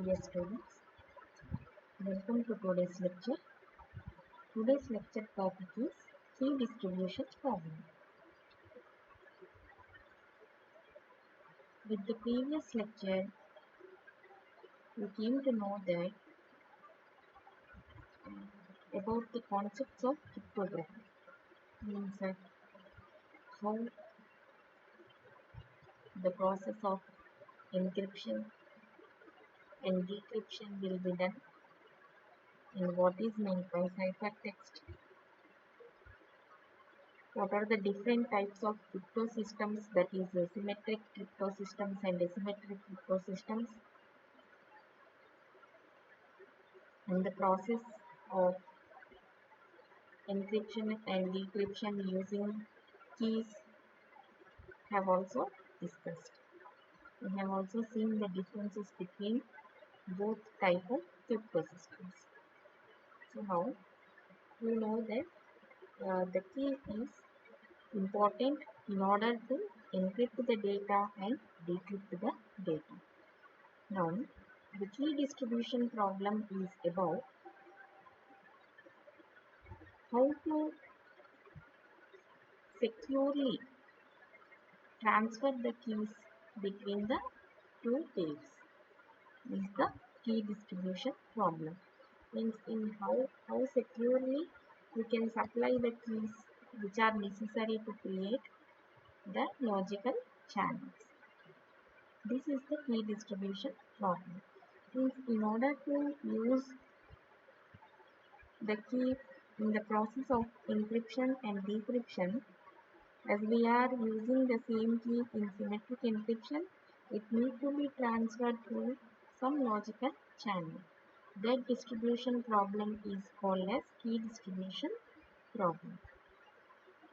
Dear students, welcome to today's lecture. Today's lecture topic is key distribution problem. With the previous lecture, we came to know that about the concepts of cryptography, means how the process of encryption and decryption will be done, and what is meant by ciphertext. What are the different types of crypto systems, that is symmetric crypto systems and asymmetric crypto systems, and the process of encryption and decryption using keys have also discussed. We have also seen the differences between both type of crypto systems. So now we know that the key is important in order to encrypt the data and decrypt the data. Now the key distribution problem is about how to securely transfer the keys between the two pairs. Is the key distribution problem. Means in how securely we can supply the keys which are necessary to create the logical channels. This is the key distribution problem. Means in order to use the key in the process of encryption and decryption, as we are using the same key in symmetric encryption, it needs to be transferred through some logical channel. That distribution problem is called as key distribution problem.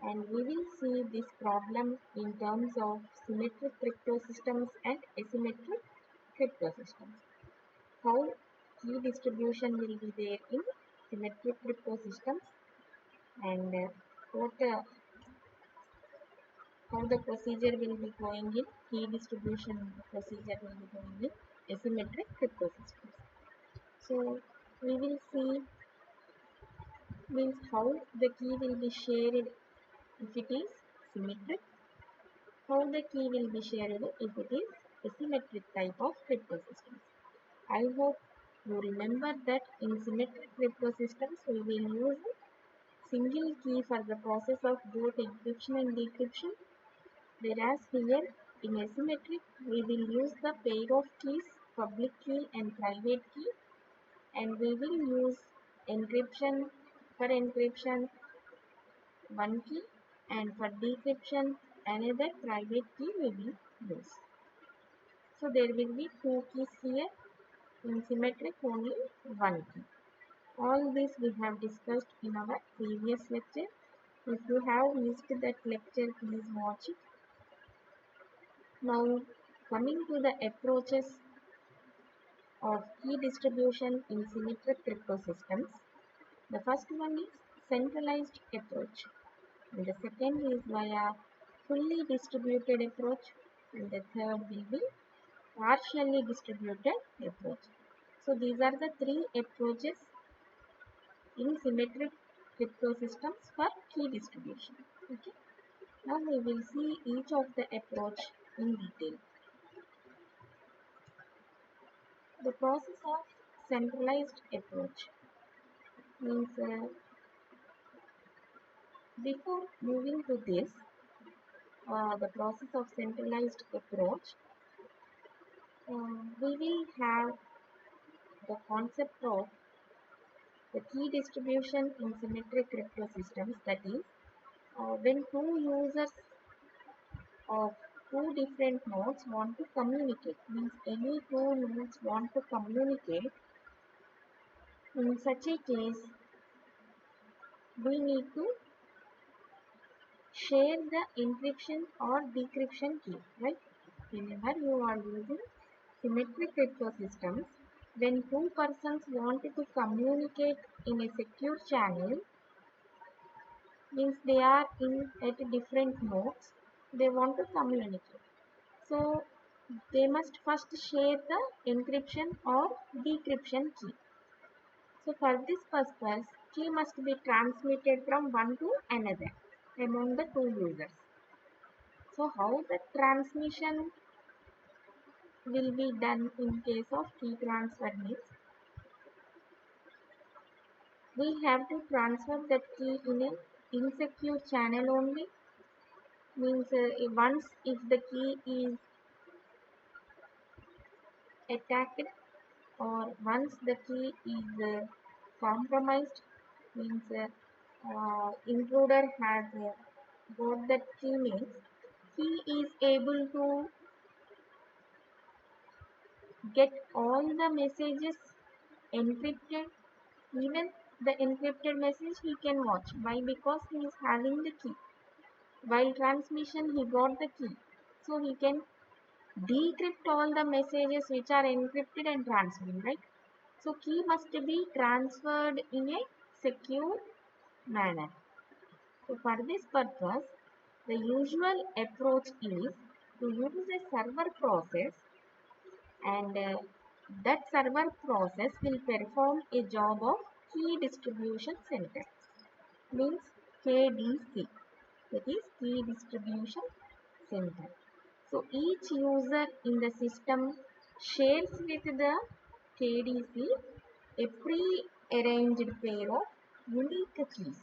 And we will see this problem in terms of symmetric crypto systems and asymmetric crypto systems. How key distribution will be there in symmetric crypto systems, and how the procedure will be going in key distribution procedure will be going in asymmetric crypto systems. So we will see means how the key will be shared if it is symmetric, how the key will be shared if it is asymmetric type of crypto systems. I hope you remember that in symmetric crypto systems we will use single key for the process of both encryption and decryption, whereas here in asymmetric we will use the pair of keys, public key and private key, and we will use encryption for encryption one key, and for decryption another private key we will use. So there will be two keys here, in symmetric only one key. All this we have discussed in our previous lecture. If you have missed that lecture, please watch it. Now coming to the approaches of key distribution in symmetric crypto systems, the first one is centralized approach, and the second is via fully distributed approach, and the third will be partially distributed approach. So these are the three approaches in symmetric crypto systems for key distribution. Okay. Now we will see each of the approach in detail. The process of centralized approach means before moving to this, the process of centralized approach, we will have the concept of the key distribution in symmetric crypto systems, that is when two users of two different nodes want to communicate, means any two nodes want to communicate, in such a case we need to share the encryption or decryption key, right? Whenever you are using symmetric crypto systems, when two persons want to communicate in a secure channel, means they are in at different nodes, they want to communicate. So they must first share the encryption or decryption key. So for this purpose, key must be transmitted from one to another among the two users. So how the transmission will be done in case of key transfer means we have to transfer that key in an insecure channel only. Means once if the key is attacked or once the key is compromised, means intruder has got that key, means he is able to get all the messages encrypted. Even the encrypted message he can watch. Why? Because he is having the key. While transmission he got the key, so he can decrypt all the messages which are encrypted and transmit, right? So key must be transferred in a secure manner. So for this purpose, the usual approach is to use a server process, and that server process will perform a job of key distribution center, means KDC, that is key distribution center. So each user in the system shares with the KDC a pre-arranged pair of unique keys,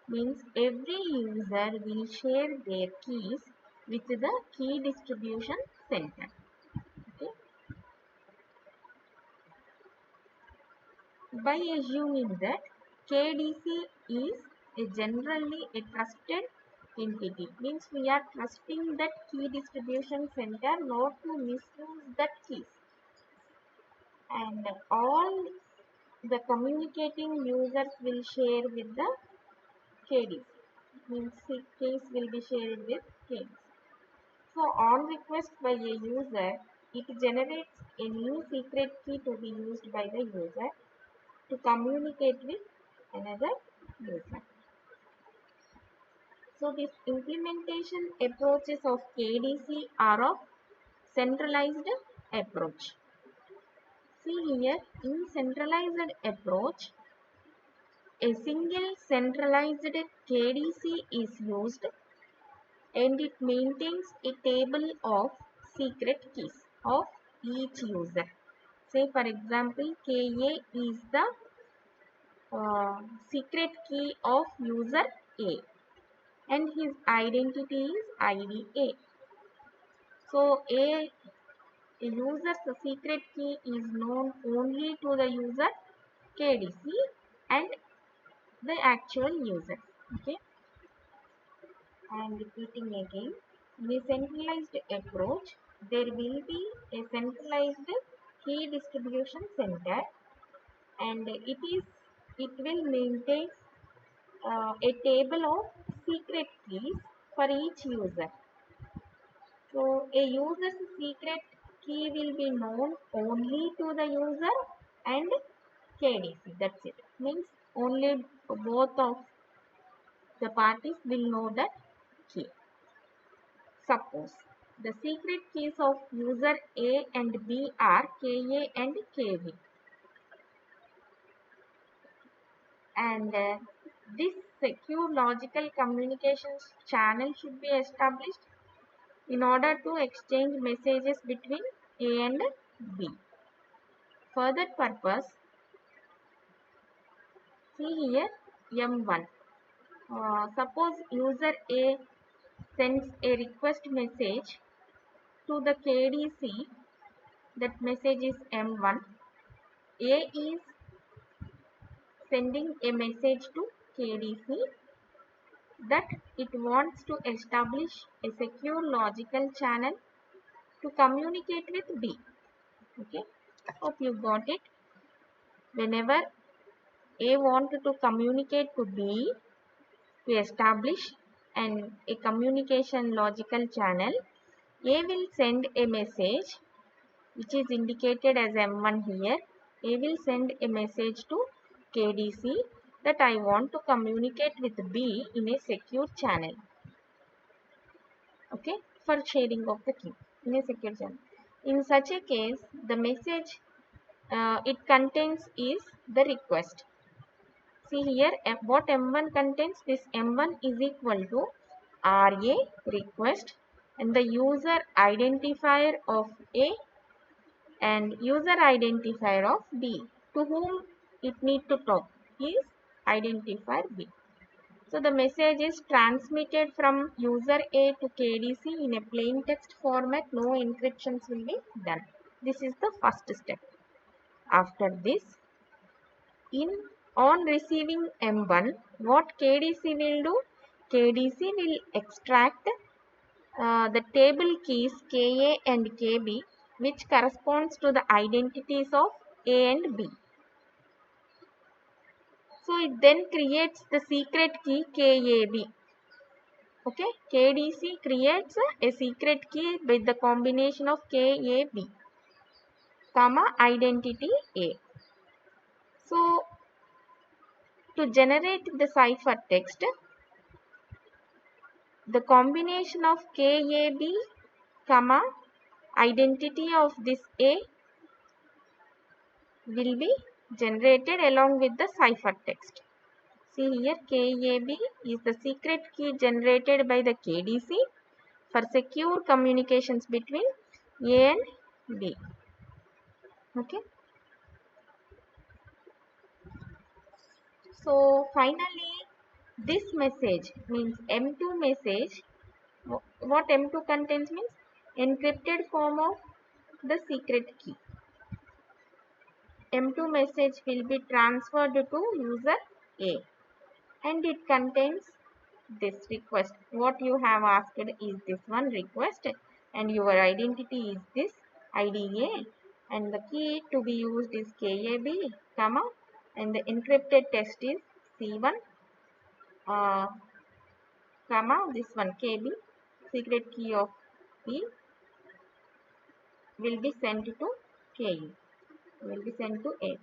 means every user will share their keys with the key distribution center. Okay? By assuming that KDC is generally a trusted entity, means we are trusting that key distribution center not to misuse that keys, and all the communicating users will share with the KDC, means keys will be shared with KDC. So on request by a user, it generates a new secret key to be used by the user to communicate with another user. So these implementation approaches of KDC are of centralized approach. See here, in centralized approach, a single centralized KDC is used and it maintains a table of secret keys of each user. Say for example, KA is the secret key of user A and his identity is IDA. So a user's secret key is known only to the user KDC and the actual user. Okay, I am repeating again. In a centralized approach, there will be a centralized key distribution center, and it will maintain a table of secret keys for each user. So a user's secret key will be known only to the user and KDC. That's it. Means only both of the parties will know that key. Suppose the secret keys of user A and B are KA and KV, and this secure logical communications channel should be established in order to exchange messages between A and B. For that purpose, see here M1. Suppose user A sends a request message to the KDC, that message is M1. A is sending a message to KDC that it wants to establish a secure logical channel to communicate with B. Okay, hope you got it. Whenever A wanted to communicate to B to establish a communication logical channel, A will send a message which is indicated as M1 here. A will send a message to KDC that I want to communicate with B in a secure channel. Okay, for sharing of the key. in a secure channel. In such a case, the message it contains is the request. See here what M1 contains. This M1 is equal to RA request and the user identifier of A and user identifier of B. To whom it need to talk is identifier B. So the message is transmitted from user A to KDC in a plain text format. No encryptions will be done. This is the first step. After this, on receiving M1, what KDC will do? KDC will extract the table keys KA and KB, which corresponds to the identities of A and B. So it then creates the secret key KAB. Okay, KDC creates a secret key with the combination of KAB, comma identity A. So to generate the ciphertext, the combination of KAB, comma identity of this A will be generated along with the ciphertext. See here KAB is the secret key generated by the KDC for secure communications between A and B. Okay. So finally this message means M2 message. What M2 contains means encrypted form of the secret key. M2 message will be transferred to user A and it contains this request. What you have asked is this one request and your identity is this IDA and the key to be used is KAB, comma, and the encrypted text is C1, comma, this one KB, secret key of B will be sent to KU, will be sent to A.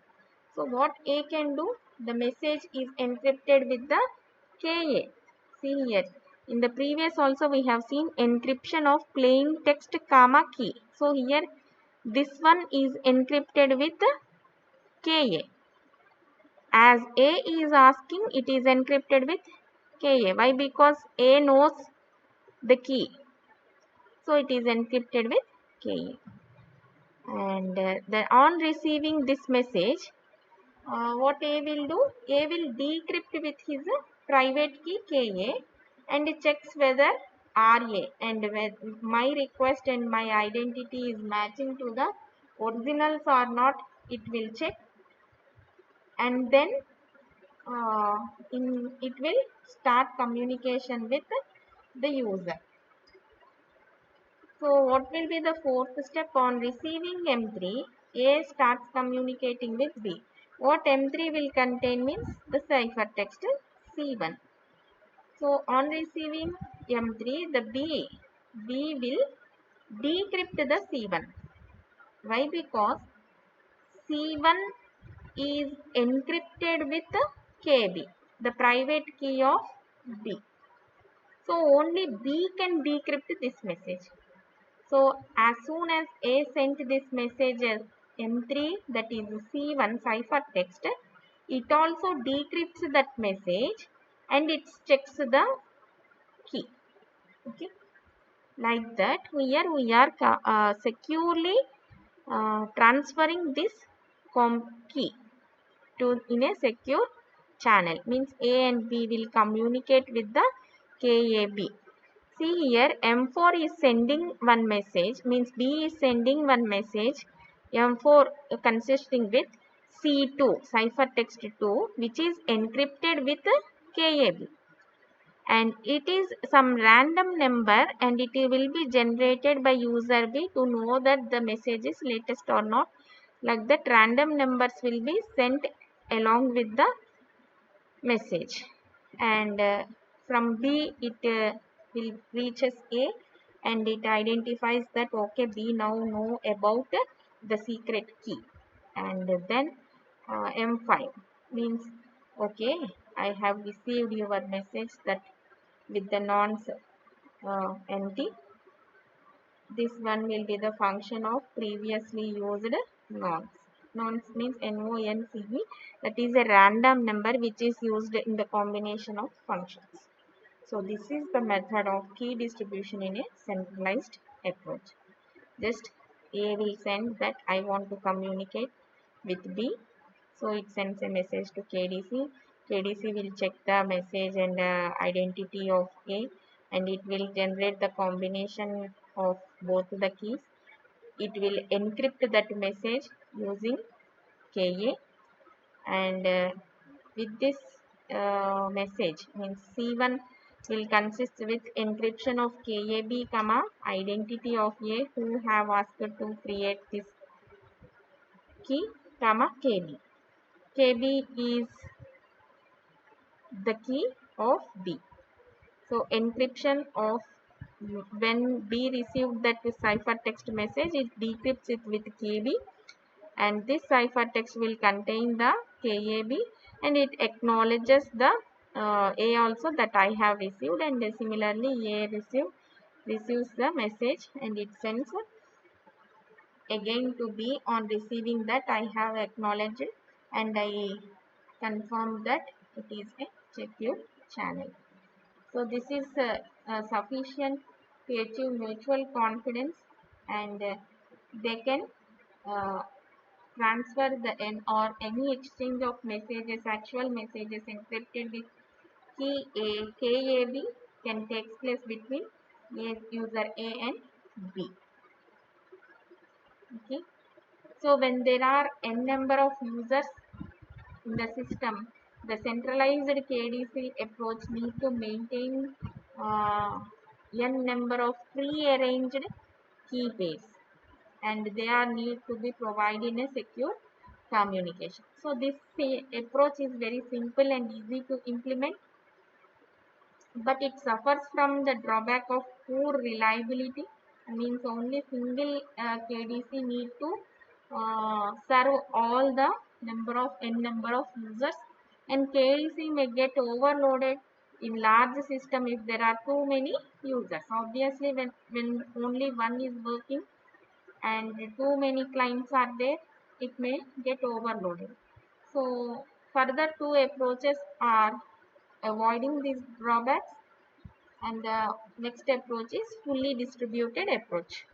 So what A can do? The message is encrypted with the KA. See here. In the previous also we have seen encryption of plain text comma key. So here this one is encrypted with the KA. As A is asking, it is encrypted with KA. Why? Because A knows the key. So it is encrypted with KA. And then on receiving this message, what A will do? A will decrypt with his private key KA and checks whether RA and whether my request and my identity is matching to the originals or not. It will check and then it will start communication with the user. So what will be the fourth step? On receiving M3, A starts communicating with B. What M3 will contain means the ciphertext C1. So on receiving M3, the B will decrypt the C1. Why? Because C1 is encrypted with KB, the private key of B. So only B can decrypt this message. So as soon as A sent this message as M3, that is C1 ciphertext, it also decrypts that message and it checks the key. Okay, like that here we are securely transferring this key to in a secure channel. Means A and B will communicate with the KAB. See here M4 is sending one message, means B is sending one message, M4 consisting with C2 ciphertext 2 which is encrypted with KAB and it is some random number and it will be generated by user B to know that the message is latest or not. Like that random numbers will be sent along with the message and from B it will reaches A and it identifies that okay B now know about the secret key and then M5 means okay I have received your message that with the nonce empty this one will be the function of previously used nonce. Nonce means nonce, that is a random number which is used in the combination of functions. So this is the method of key distribution in a centralized approach. Just A will send that I want to communicate with B. So it sends a message to KDC. KDC will check the message and identity of A, and it will generate the combination of both the keys. It will encrypt that message using KA, and with this message means C1 will consist with encryption of KAB comma identity of A who have asked to create this key comma KB. KB is the key of B. So encryption of when B received that ciphertext message, it decrypts it with KB, and this ciphertext will contain the KAB, and it acknowledges the A also that I have received, and similarly A receives the message and it sends again to B on receiving that I have acknowledged and I confirm that it is a secure channel. So this is sufficient to achieve mutual confidence, and they can uh, transfer the N or any exchange of messages, actual messages encrypted with key A, KAB can take place between user A and B. Okay. So when there are n number of users in the system, the centralized KDC approach needs to maintain n number of pre-arranged key pairs, and they are need to be provided in a secure communication. So this approach is very simple and easy to implement, but it suffers from the drawback of poor reliability. Means only single KDC need to serve all the number of users, and KDC may get overloaded in large system if there are too many users. Obviously, when only one is working and too many clients are there, it may get overloaded. So further two approaches are avoiding these drawbacks, and the next approach is fully distributed approach.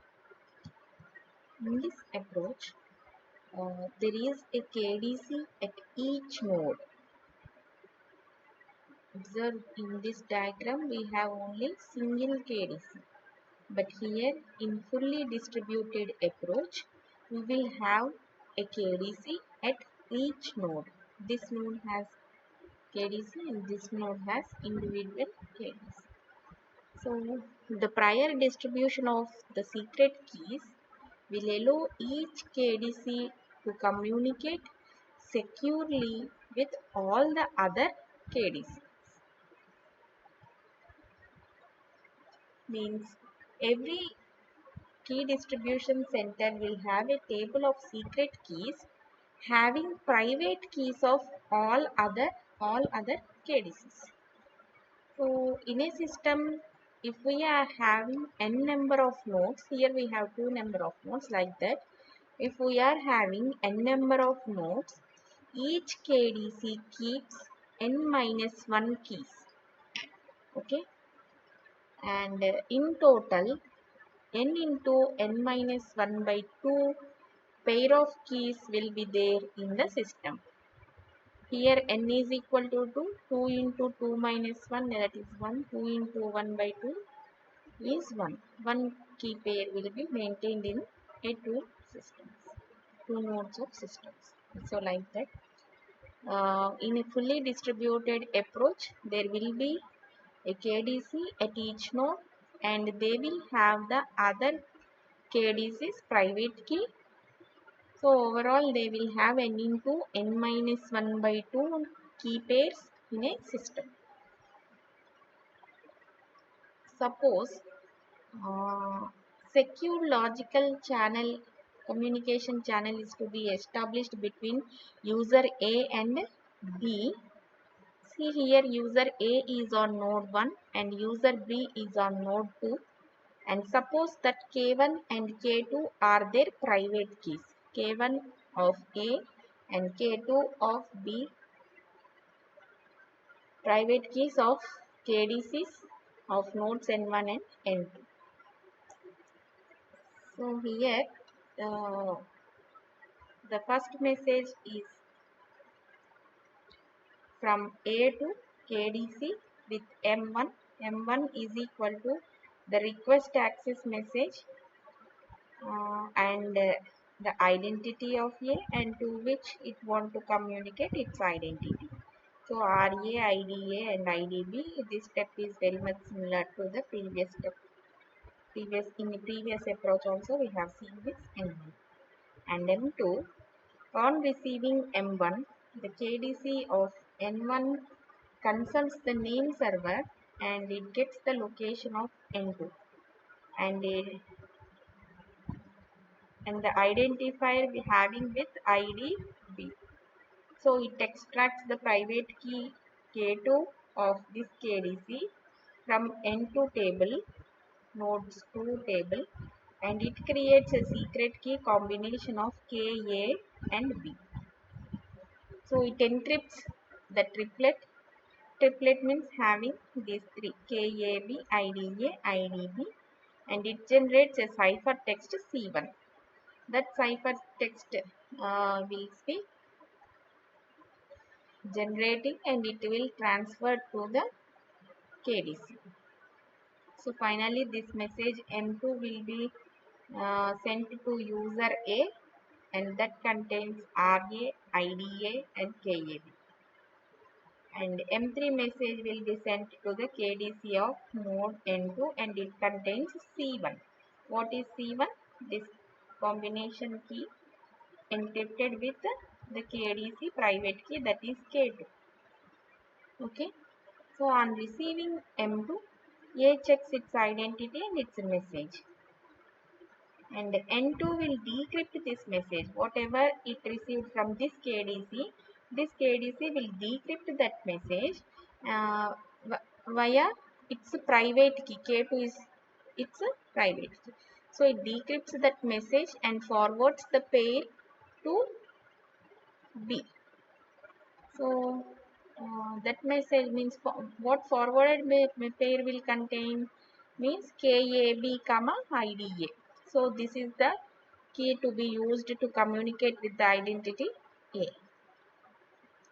In this approach, there is a KDC at each node. Observe in this diagram we have only single KDC, but here in fully distributed approach we will have a KDC at each node. This node has KDC and this node has individual KDC. So the prior distribution of the secret keys will allow each KDC to communicate securely with all the other KDCs. Means every key distribution center will have a table of secret keys having private keys of all other KDCs. So in a system, if we are having n number of nodes, here we have two number of nodes like that. If we are having n number of nodes, each KDC keeps n minus 1 keys. Okay, and in total n into n minus 1 by 2 pair of keys will be there in the system. Here n is equal to 2, 2 into 2 minus 1, that is 1, 2 into 1 by 2 is 1. One key pair will be maintained in a two systems, two nodes of systems. So like that, in a fully distributed approach, there will be a KDC at each node, and they will have the other KDC's private key. So overall they will have n into n minus 1 by 2 key pairs in a system. Suppose secure logical channel communication channel is to be established between user A and B. See here, user A is on node 1 and user B is on node 2. And suppose that K1 and K2 are their private keys. K1 of A and K2 of B, private keys of KDCs of nodes N1 and N2. So here the first message is from A to KDC with M1. M1 is equal to the request access message and the identity of A, and to which it want to communicate its identity. So RA, IDA and IDB, this step is very much similar to the previous step. In the previous approach also we have seen this M1. And M2, on receiving M1, the KDC of N1 consults the name server and it gets the location of N2 and the identifier we having with ID B. So it extracts the private key K2 of this KDC from N2 table, nodes 2 table, and it creates a secret key combination of KA and B. So it encrypts the triplet. Triplet means having these three KAB, IDA, IDB, and it generates a cipher text C1. That cipher text will be generating and it will transfer to the KDC. So finally this message M2 will be sent to user A and that contains RA, IDA and KAB. And M3 message will be sent to the KDC of node N2 and it contains C1. What is C1? This combination key encrypted with the KDC private key, that is K2. Okay. So on receiving M2, A checks its identity and its message. And N2 will decrypt this message. Whatever it received from this KDC will decrypt that message via its private key. K2 is its private key. So it decrypts that message and forwards the pair to B. So that message means what forwarded pair will contain means KAB, IDA. So this is the key to be used to communicate with the identity A.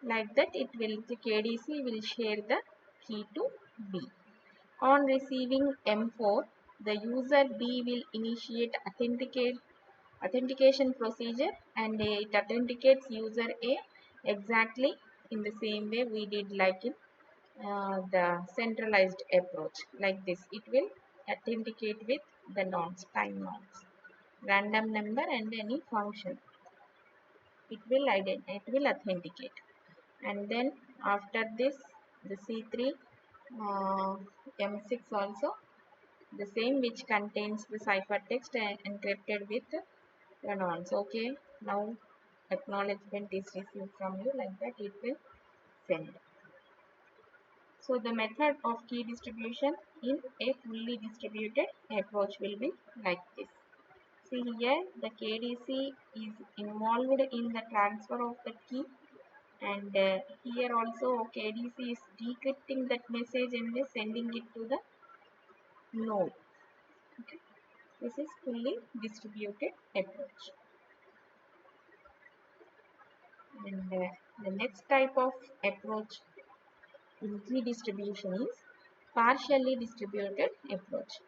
Like that, the KDC will share the key to B. On receiving M4, the user B will initiate authentication procedure and it authenticates user A exactly in the same way we did like in the centralized approach. Like this, it will authenticate with the nonce, time nonce, random number and any function. It will authenticate. And then after this, the C3 M6 also the same, which contains the ciphertext and encrypted with the nonce. Okay, now acknowledgement is received from you, like that it will send. So the method of key distribution in a fully distributed approach will be like this. See here, the KDC is involved in the transfer of the key, and here also KDC is decrypting that message and is sending it to the node. Okay. This is fully distributed approach. And the next type of approach in key distribution is partially distributed approach.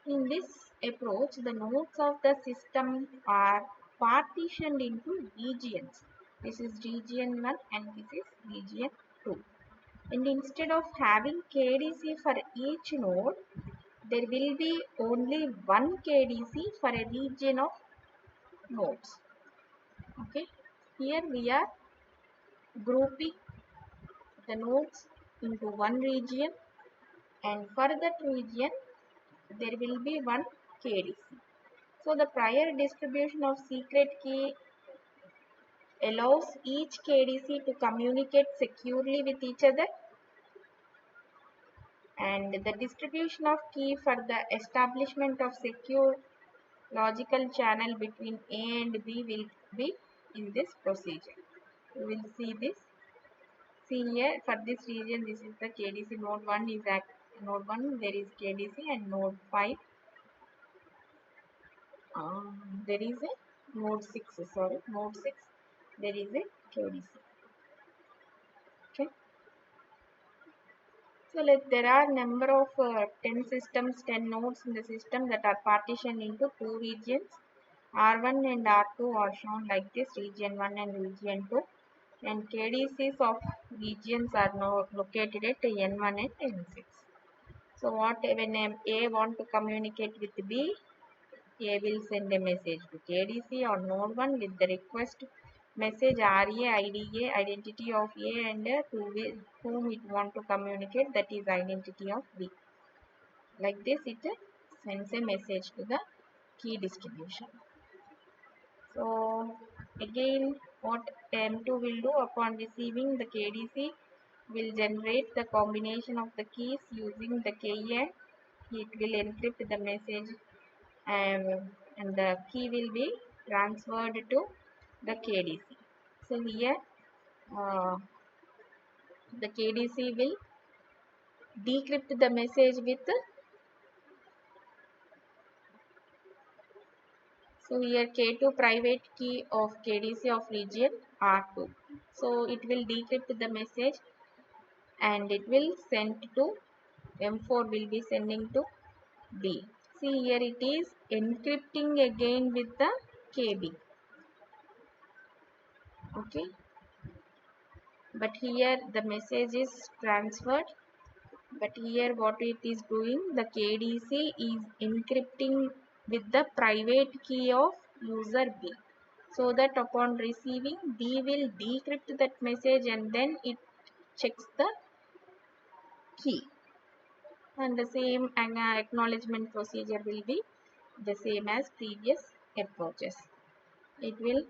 In this approach, the nodes of the system are partitioned into regions. This is region 1 and this is region 2. And instead of having KDC for each node, there will be only one KDC for a region of nodes. Okay. Here we are grouping the nodes into one region, and for that region there will be one KDC. So the prior distribution of secret key allows each KDC to communicate securely with each other, and the distribution of key for the establishment of secure logical channel between A and B will be in this procedure. We will see this. See here, for this region, this is the KDC. Node 1 is node 1, there is KDC, and node 5, there is a node 6, sorry, node 6, there is a KDC. Okay. So there are number of 10 systems, 10 nodes in the system that are partitioned into two regions. R1 and R2 are shown like this, region 1 and region 2. And KDCs of regions are now located at N1 and N6. So when A want to communicate with B, A will send a message to KDC or node 1 with the request message RA, IDA, identity of A, and to whom it want to communicate, that is identity of B. Like this, it sends a message to the key distribution. So again, what M2 will do upon receiving the KDC will generate the combination of the keys using the KN. It will encrypt the message, and the key will be transferred to the KDC. So here the KDC will decrypt the message with, so here K2 private key of KDC of region R2. So it will decrypt the message and it will send to M4 will be sending to B. See here it is encrypting again with the KB. Okay. But here the message is transferred. But here what it is doing, the KDC is encrypting with the private key of user B. So that upon receiving, B will decrypt that message and then it checks the key. And the same acknowledgement procedure will be the same as previous approaches. It will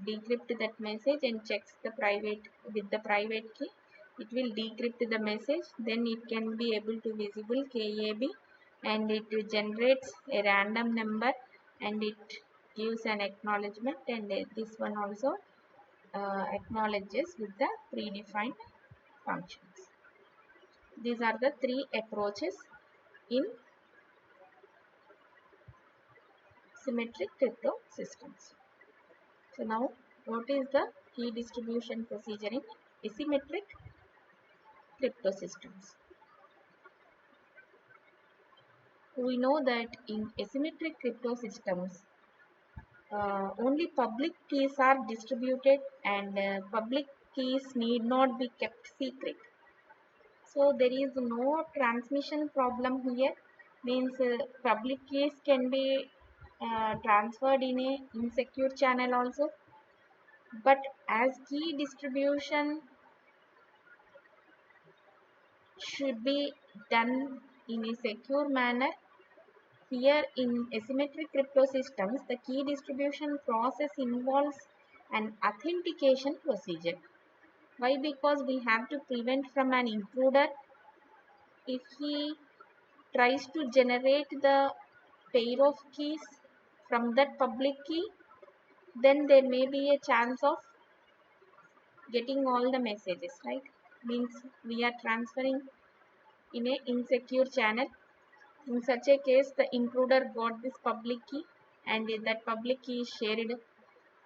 decrypt that message and checks the private with the private key. It will decrypt the message, then it can be able to visible KAB, and it generates a random number and it gives an acknowledgement, and this one also acknowledges with the predefined functions. These are the three approaches in symmetric crypto systems. So now, what is the key distribution procedure in asymmetric crypto systems? We know that in asymmetric crypto systems, only public keys are distributed, and public keys need not be kept secret. So there is no transmission problem here. Means public keys can be transferred in a insecure channel also. But as key distribution should be done in a secure manner, here in asymmetric crypto systems, the key distribution process involves an authentication procedure. Why? Because we have to prevent from an intruder. If he tries to generate the pair of keys from that public key, then there may be a chance of getting all the messages, right? Means we are transferring in a insecure channel. In such a case, the intruder got this public key, and that public key is shared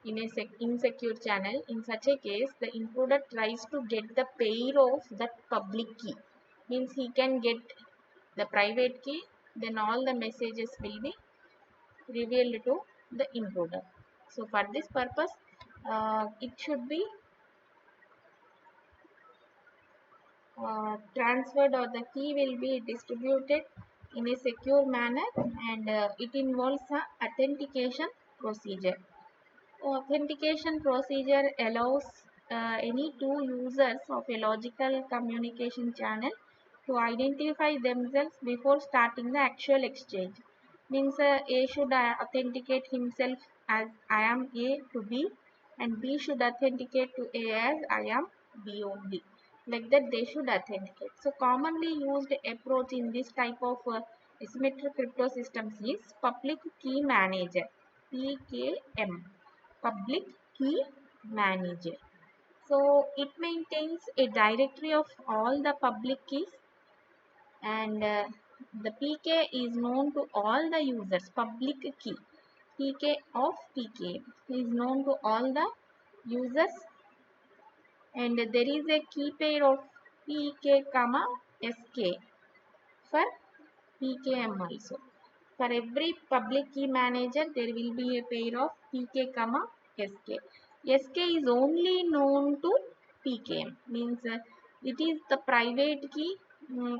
in a insecure channel. In such a case, the intruder tries to get the pair of that public key. Means he can get the private key, then all the messages will be revealed to the intruder. So for this purpose, it should be transferred, or the key will be distributed in a secure manner, and it involves a authentication procedure. Authentication procedure allows any two users of a logical communication channel to identify themselves before starting the actual exchange. Means A should authenticate himself as I am A to B, and B should authenticate to A as I am B only. like that they should authenticate. So commonly used approach in this type of asymmetric crypto systems is public key manager, PKM, public key manager. So it maintains a directory of all the public keys, and the PK is known to all the users. Public key, PK of PK is known to all the users, and there is a key pair of PK comma SK for PKM also. For every public key manager, there will be a pair of PK comma SK. SK is only known to PKM, means it is the private key,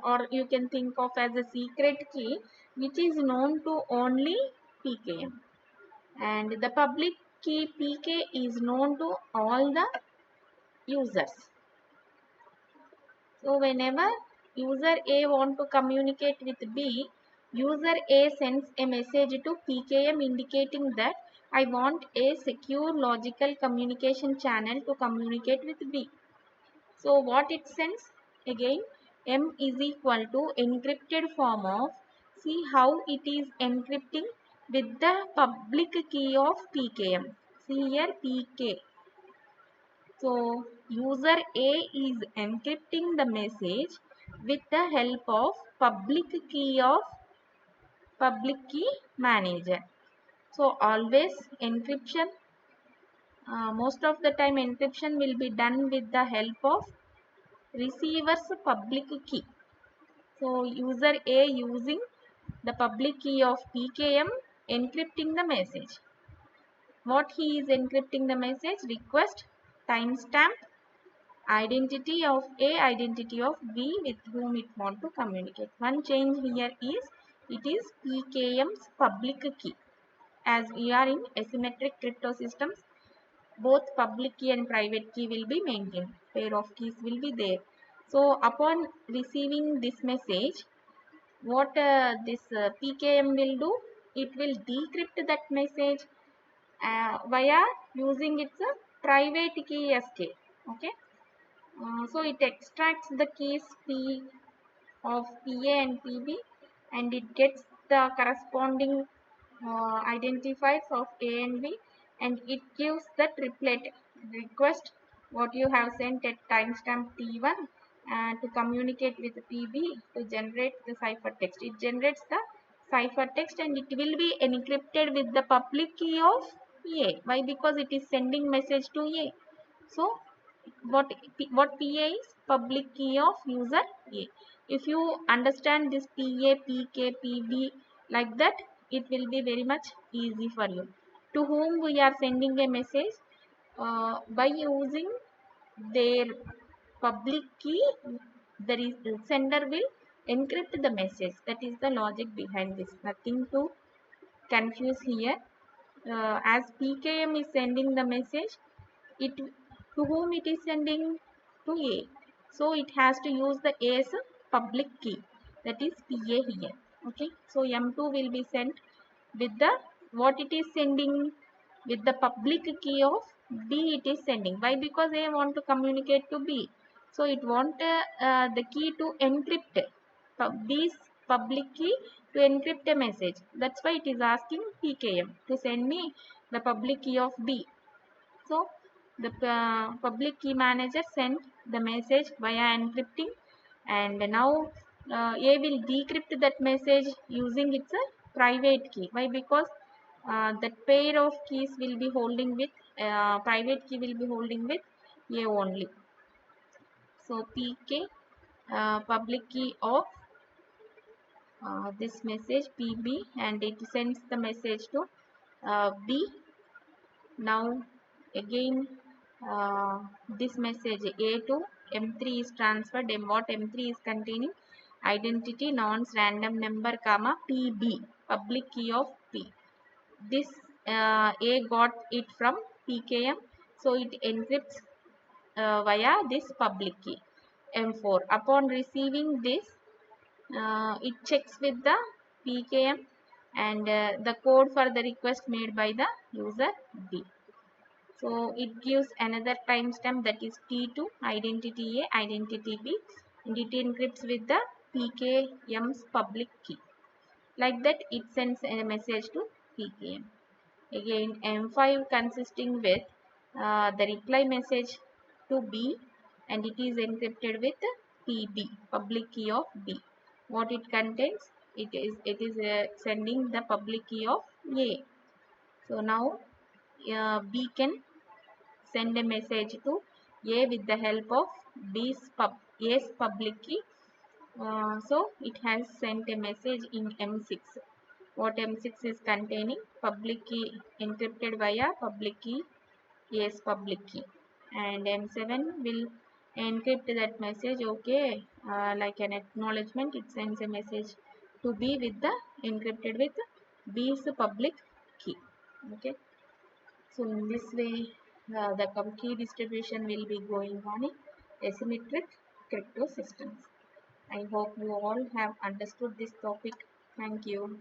or you can think of as a secret key, which is known to only PKM. And the public key PK is known to all the users. So whenever user A want to communicate with B, user A sends a message to PKM indicating that I want a secure logical communication channel to communicate with B. So what it sends? Again, M is equal to encrypted form of, see how it is encrypting with the public key of PKM. See here PK. So user A is encrypting the message with the help of public key manager. So always encryption, most of the time encryption will be done with the help of receiver's public key. So user A using the public key of PKM encrypting the message. What he is encrypting the message? Request, timestamp, identity of A, identity of B with whom it want to communicate. One change here is it is PKM's public key. As we are in asymmetric crypto systems, both public key and private key will be maintained. Pair of keys will be there. So upon receiving this message, what this PKM will do? It will decrypt that message via using its private key SK. Okay. So it extracts the keys P of PA and PB, and it gets the corresponding identifiers of A and B, and it gives the triplet request what you have sent at timestamp T1 to communicate with PB to generate the ciphertext. It generates the ciphertext and it will be encrypted with the public key of A. Why? Because it is sending message to A. So what PA is? Public key of user A. If you understand this PA, PK, PB like that, it will be very much easy for you. To whom we are sending a message? By using their public key, the sender will encrypt the message. That is the logic behind this. Nothing to confuse here. As PKM is sending the message, it to whom it is sending? To A. So it has to use the A's public key, that is PA here. Okay. So M2 will be sent with the what it is sending, with the public key of B it is sending. Why? Because A want to communicate to B. So it want the key to encrypt B's public key to encrypt a message. That's why it is asking PKM to send me the public key of B. So the public key manager sent the message via encrypting, and now A will decrypt that message using its private key. Why? Because that pair of keys will be holding with private key will be holding with A only. So PK public key of this message PB, and it sends the message to B. Now again this message A to M3 is transferred, and what M3 is containing? Identity nonce random number comma PB, public key of P. This A got it from PKM, so it encrypts via this public key M4. Upon receiving this, it checks with the PKM and the code for the request made by the user B. So it gives another timestamp, that is T2, identity A, identity B, and it encrypts with the PKM's public key. Like that, it sends a message to PKM. Again, M5 consisting with the reply message to B, and it is encrypted with PB, public key of B. What it contains? It is sending the public key of A. So now B can send a message to A with the help of A's public key. So it has sent a message in M6. What M6 is containing? Public key encrypted via public key, A's public key, and M7 will encrypt that message. Okay, like an acknowledgement, it sends a message to B with the encrypted with B's public key. Okay. So in this way, the key distribution will be going on in asymmetric crypto systems. I hope you all have understood this topic. Thank you.